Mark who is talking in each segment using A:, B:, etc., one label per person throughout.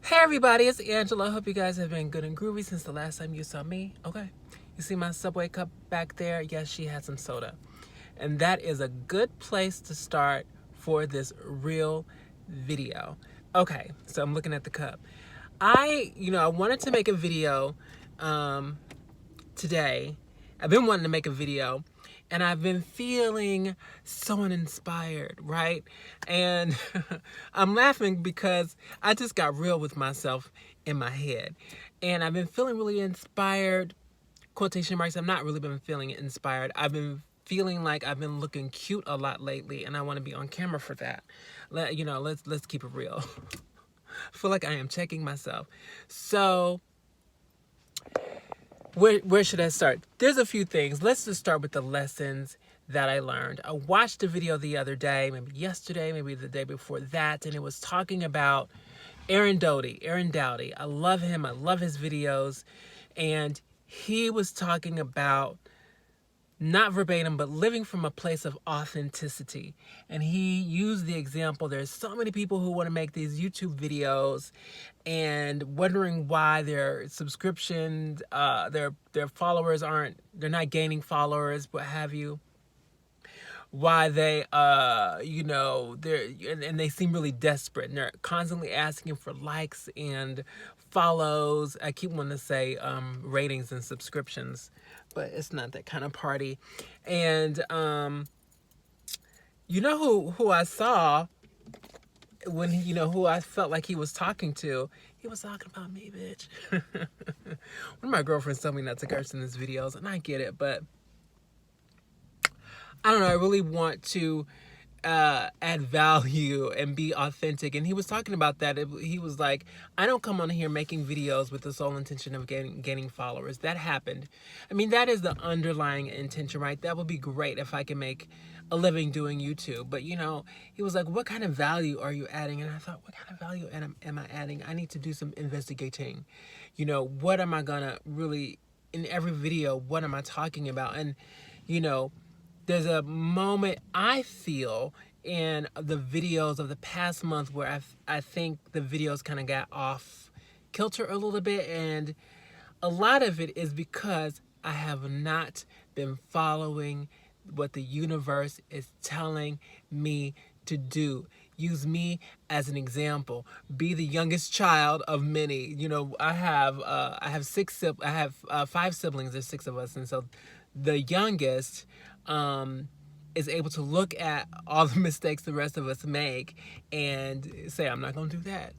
A: Hey everybody, it's Angela. Hope you guys have been good and groovy since the last time you saw me. Okay. You see my Subway cup back there? Yes, she had some soda. And that is a good place to start for this real video. Okay, so I'm looking at the cup. I wanted to make a video um, today. I've been wanting to make a video and I've been feeling so uninspired, right? And I'm laughing because I just got real with myself in my head. And I've been feeling really inspired, quotation marks. I've not really been feeling inspired. I've been feeling like I've been looking cute a lot lately and I want to be on camera for that. Let's keep it real. I feel like I am checking myself. So where should I start? There's a few things. Let's just start with the lessons that I learned. I watched a video the other day, maybe yesterday, maybe the day before that, and it was talking about Aaron Doughty. I love him. I love his videos. And he was talking about, not verbatim, but living from a place of authenticity. And he used the example, there's so many people who want to make these YouTube videos and wondering why their subscriptions, their followers they're not gaining followers, what have you. Why they, and they seem really desperate and they're constantly asking for likes and follows. I keep wanting to say ratings and subscriptions, but it's not that kind of party. And who I saw when who I felt like he was talking to. He was talking about me, bitch. One of my girlfriends told me not to curse in his videos, and I get it, but I don't know. I really want to add value and be authentic. And he was talking about that. He was like, I don't come on here making videos with the sole intention of gaining followers. That happened. I mean, that is the underlying intention, right? That would be great if I can make a living doing YouTube. But, he was like, what kind of value are you adding? And I thought, what kind of value am I adding? I need to do some investigating. What am I going to really, in every video, what am I talking about? And, there's a moment I feel in the videos of the past month where I think the videos kind of got off kilter a little bit, and a lot of it is because I have not been following what the universe is telling me to do. Use me as an example. Be the youngest child of many. I have five siblings. There's six of us, and so the youngest is able to look at all the mistakes the rest of us make and say, I'm not going to do that.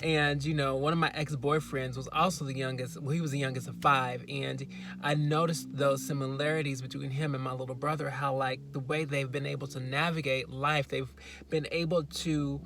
A: And, one of my ex-boyfriends was also the youngest. Well, he was the youngest of five. And I noticed those similarities between him and my little brother, how, like, the way they've been able to navigate life, they've been able to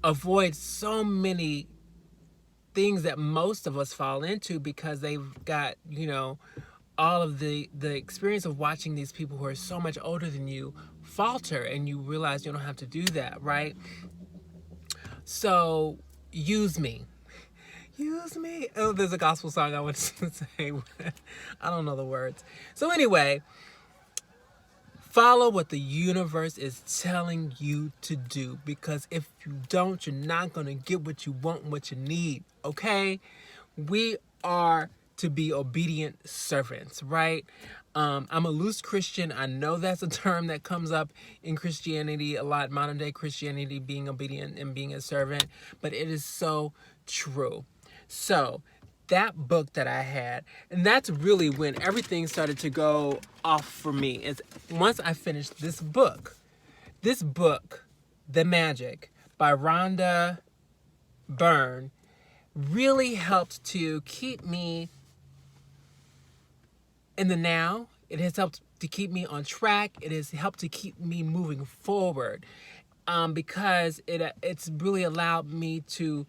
A: avoid so many things that most of us fall into because they've got, all of the experience of watching these people who are so much older than you falter, and you realize you don't have to do that, right? So use me. Use me. Oh, there's a gospel song I want to say. I don't know the words. So anyway, follow what the universe is telling you to do, because if you don't, you're not going to get what you want and what you need, okay? We are to be obedient servants, right? I'm a loose Christian. I know that's a term that comes up in Christianity a lot, modern day Christianity, being obedient and being a servant, but it is so true. So that book that I had, and that's really when everything started to go off for me, is once I finished this book, The Magic by Rhonda Byrne, really helped to keep me in the now. It has helped to keep me on track. It has helped to keep me moving forward, because it's really allowed me to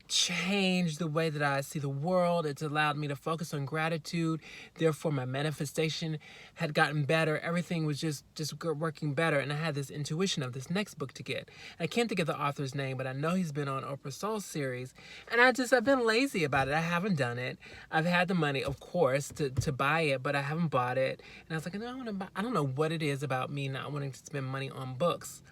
A: change the way that I see the world. It's allowed me to focus on gratitude. Therefore, my manifestation had gotten better. Everything was just working better. And I had this intuition of this next book to get. I can't think of the author's name, but I know he's been on Oprah Soul series. And I've been lazy about it. I haven't done it. I've had the money, of course, to buy it, but I haven't bought it. And I was like, no, I don't know what it is about me not wanting to spend money on books.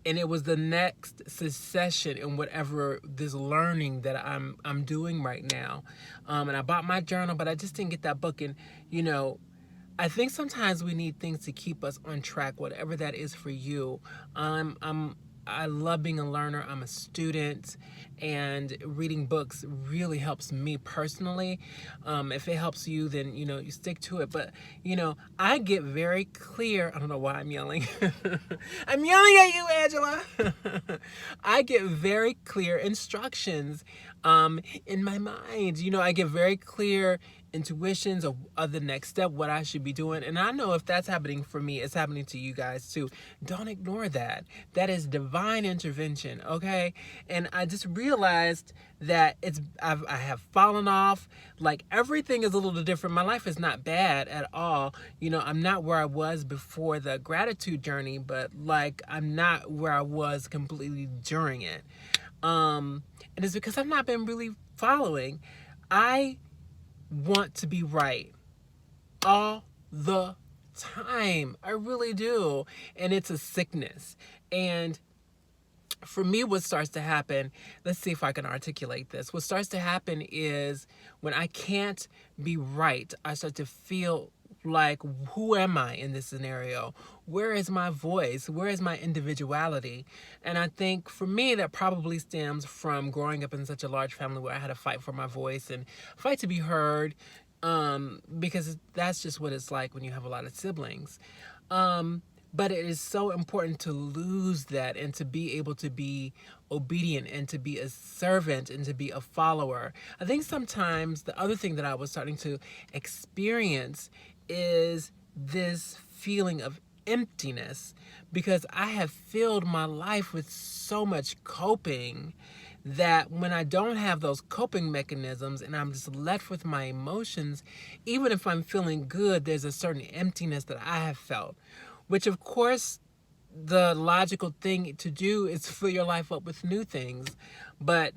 A: and it was the next succession in whatever this learning that I'm doing right now. And I bought my journal, but I just didn't get that book. And you know, I think sometimes we need things to keep us on track, whatever that is for you. I love being a learner. I'm a student, and reading books really helps me personally. If it helps you, then you know you stick to it. But you know, I get very clear. I don't know why I'm yelling. I'm yelling at you, Angela. I get very clear instructions in my mind. You know, I get very clear intuitions of the next step, what I should be doing. And I know if that's happening for me, it's happening to you guys too. Don't ignore that. That is divine intervention, okay? And I just realized that I have fallen off. Like everything is a little different. My life is not bad at all. You know, I'm not where I was before the gratitude journey, but like I'm not where I was completely during it. And it's because I've not been really following. I want to be right all the time. I really do. And it's a sickness. And for me, what starts to happen, let's see if I can articulate this. What starts to happen is when I can't be right, I start to feel like, who am I in this scenario? Where is my voice? Where is my individuality? And I think for me, that probably stems from growing up in such a large family where I had to fight for my voice and fight to be heard, because that's just what it's like when you have a lot of siblings. But it is so important to lose that and to be able to be obedient and to be a servant and to be a follower. I think sometimes the other thing that I was starting to experience is this feeling of emptiness, because I have filled my life with so much coping that when I don't have those coping mechanisms and I'm just left with my emotions, even if I'm feeling good, there's a certain emptiness that I have felt. Which, of course, the logical thing to do is fill your life up with new things. But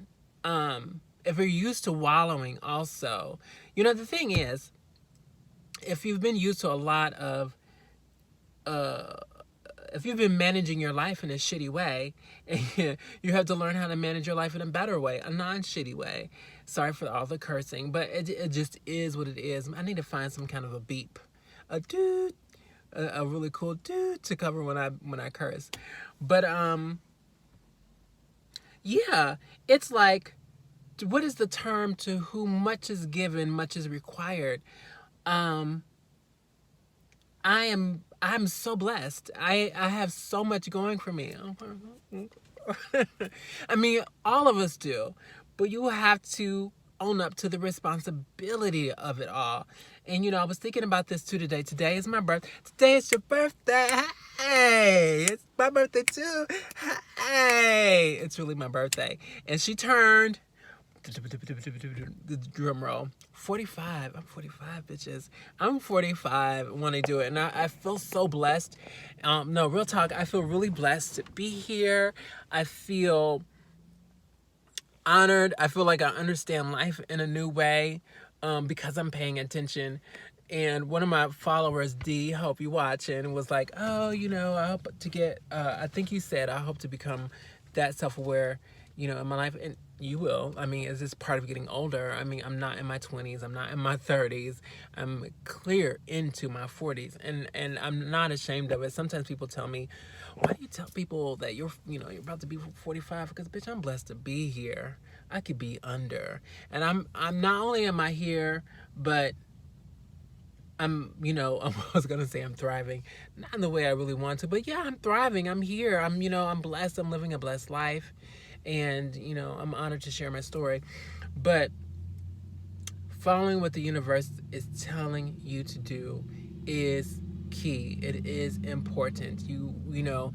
A: if you're used to wallowing also, you know, the thing is, if you've been used to a lot of, if you've been managing your life in a shitty way, you have to learn how to manage your life in a better way, a non-shitty way. Sorry for all the cursing, but it just is what it is. I need to find some kind of a beep, a doot. A really cool dude to cover when I curse. But yeah, it's like, what is the term? To whom much is given, much is required. I'm so blessed. I have so much going for me. I mean, all of us do, but you have to own up to the responsibility of it all. And you know, I was thinking about this too today. Today is my birthday. Today is your birthday. Hey, it's my birthday too. Hey, it's really my birthday. And she turned, the drum roll, 45. I'm 45, bitches. I'm 45 when I do it. And I feel so blessed. No, real talk. I feel really blessed to be here. I feel honored. I feel like I understand life in a new way, because I'm paying attention. And one of my followers, D, hope you watching, was like, oh, you know, I hope to get, I think you said, I hope to become that self-aware, you know, in my life. And you will. I mean, is this part of getting older? I mean, I'm not in my 20s. I'm not in my 30s. I'm clear into my 40s. And I'm not ashamed of it. Sometimes people tell me, why do you tell people that you're about to be 45? Because, bitch, I'm blessed to be here. I could be under. And I'm not only am I here, but I'm, you know, I was going to say I'm thriving. Not in the way I really want to, but yeah, I'm thriving. I'm here. I'm, you know, I'm blessed. I'm living a blessed life. And, you know, I'm honored to share my story. But following what the universe is telling you to do is key. It is important. You know,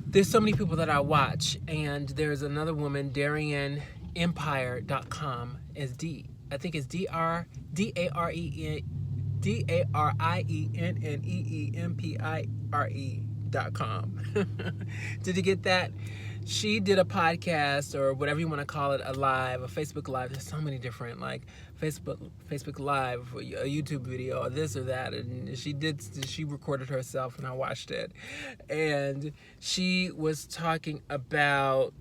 A: there's so many people that I watch, and there's another woman, DarienEmpire.com, is I think it's DarienEmpire.com. Did you get that? she did a podcast or whatever you want to call it, a live, a Facebook live. There's so many different, like Facebook live, a YouTube video, or this or that. And she recorded herself, and I watched it. And she was talking about,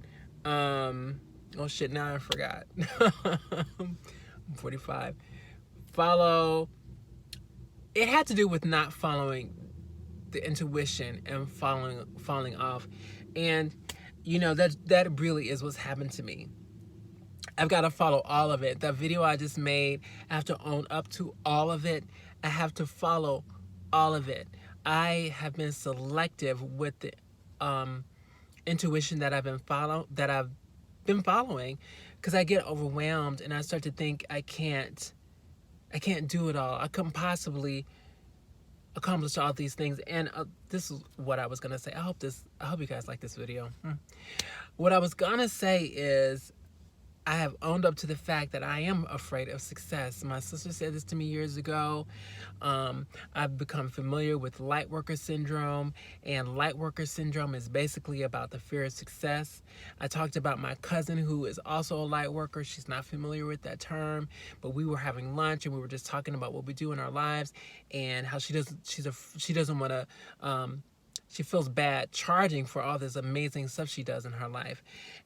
A: oh shit, now I forgot. I'm 45. Follow. It had to do with not following the intuition and falling off. And that really is what's happened to me. I've got to follow all of it. That video I just made, I have to own up to all of it. I have to follow all of it. I have been selective with the intuition that I've been following, because I get overwhelmed and I start to think I can't do it all. I couldn't possibly accomplish all these things. And this is what I was gonna say. I hope you guys like this video. What I was gonna say is, I have owned up to the fact that I am afraid of success. My sister said this to me years ago. I've become familiar with light worker syndrome, and light worker syndrome is basically about the fear of success. I talked about my cousin who is also a light worker. She's not familiar with that term, but we were having lunch and we were just talking about what we do in our lives and how she doesn't want to, she feels bad charging for all this amazing stuff she does in her life.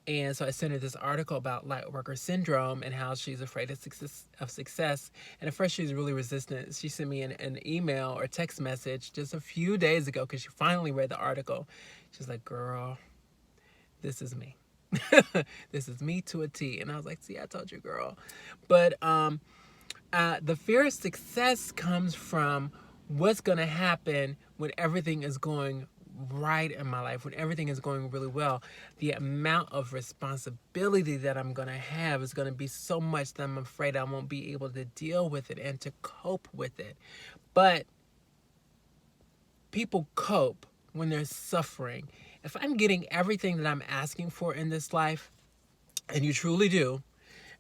A: And so I sent her this article about light worker syndrome and how she's afraid of success. And at first she was really resistant. She sent me an email or text message just a few days ago because she finally read the article. She's like, girl, this is me. This is me to a T. And I was like, see, I told you, girl. But the fear of success comes from what's going to happen when everything is going right in my life, when everything is going really well. The amount of responsibility that I'm going to have is going to be so much that I'm afraid I won't be able to deal with it and to cope with it. But people cope when they're suffering. If I'm getting everything that I'm asking for in this life, and you truly do,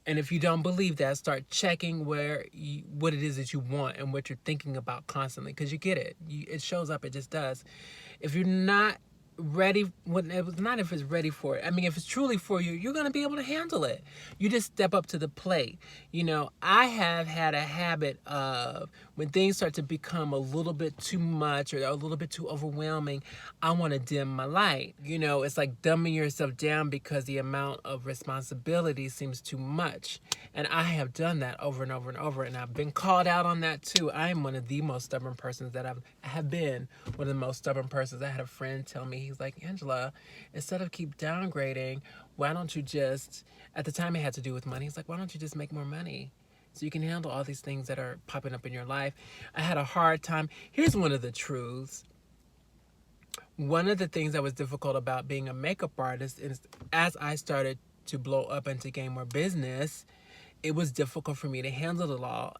A: and if you don't believe that, start checking what it is that you want and what you're thinking about constantly, because you get it. It shows up. It just does. If you're not ready, not if it's ready for it. I mean, if it's truly for you, you're going to be able to handle it. You just step up to the plate. I have had a habit of, when things start to become a little bit too much or a little bit too overwhelming, I want to dim my light. It's like dumbing yourself down because the amount of responsibility seems too much. And I have done that over and over and over, and I've been called out on that too. I am one of the most stubborn persons that I have been one of the most stubborn persons. I had a friend tell me, he's like, Angela, instead of keep downgrading, why don't you just, at the time it had to do with money, he's like, why don't you just make more money so you can handle all these things that are popping up in your life? I had a hard time. Here's one of the truths. One of the things that was difficult about being a makeup artist is, as I started to blow up and to gain more business, it was difficult for me to handle it all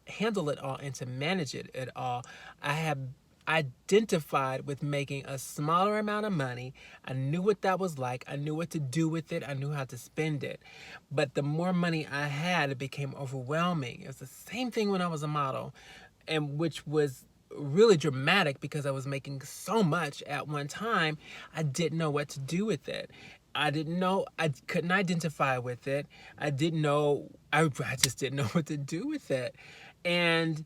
A: and to manage it all. I have identified with making a smaller amount of money. I knew what that was like. I knew what to do with it. I knew how to spend it. But the more money I had, it became overwhelming. It was the same thing when I was a model, and which was really dramatic because I was making so much at one time. I didn't know what to do with it. I couldn't identify with it. I just didn't know what to do with it. And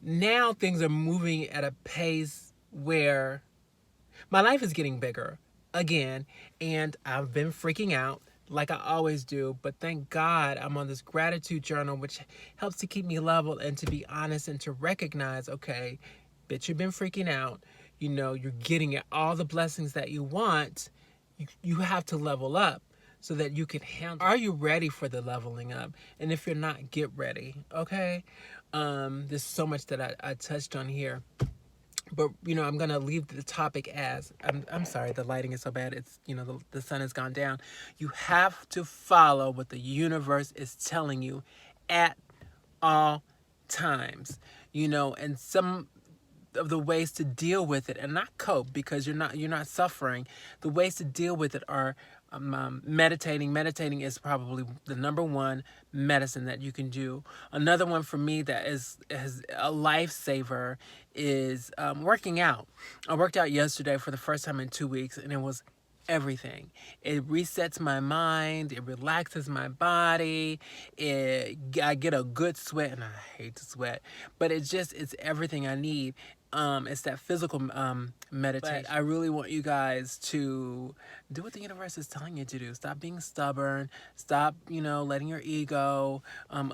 A: now things are moving at a pace where my life is getting bigger again, and I've been freaking out like I always do, but thank God I'm on this gratitude journal, which helps to keep me level and to be honest and to recognize, okay, bitch, you've been freaking out. You're getting all the blessings that you want. You have to level up so that you can handle. Are you ready for the leveling up? And if you're not, get ready, okay? There's so much that I touched on here. But, I'm going to leave the topic as, I'm sorry, the lighting is so bad. It's, the sun has gone down. You have to follow what the universe is telling you at all times, and some of the ways to deal with it and not cope, because you're not suffering. The ways to deal with it are meditating is probably the number one medicine that you can do. Another one for me that is a lifesaver is working out. I worked out yesterday for the first time in 2 weeks, and it was everything. It resets my mind. It relaxes my body. I get a good sweat, and I hate to sweat, but it's everything I need. It's that physical meditation. But I really want you guys to do what the universe is telling you to do. Stop being stubborn. Stop, letting your ego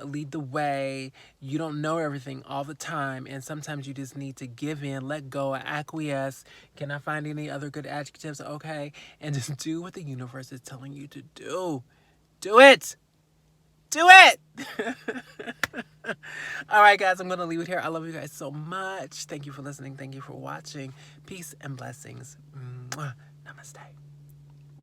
A: lead the way. You don't know everything all the time, and sometimes you just need to give in, let go, acquiesce. Can I find any other good adjectives? Okay, and just do what the universe is telling you to do. Do it. Do it. All right, guys, I'm going to leave it here. I love you guys so much. Thank you for listening. Thank you for watching. Peace and blessings. Mwah. Namaste.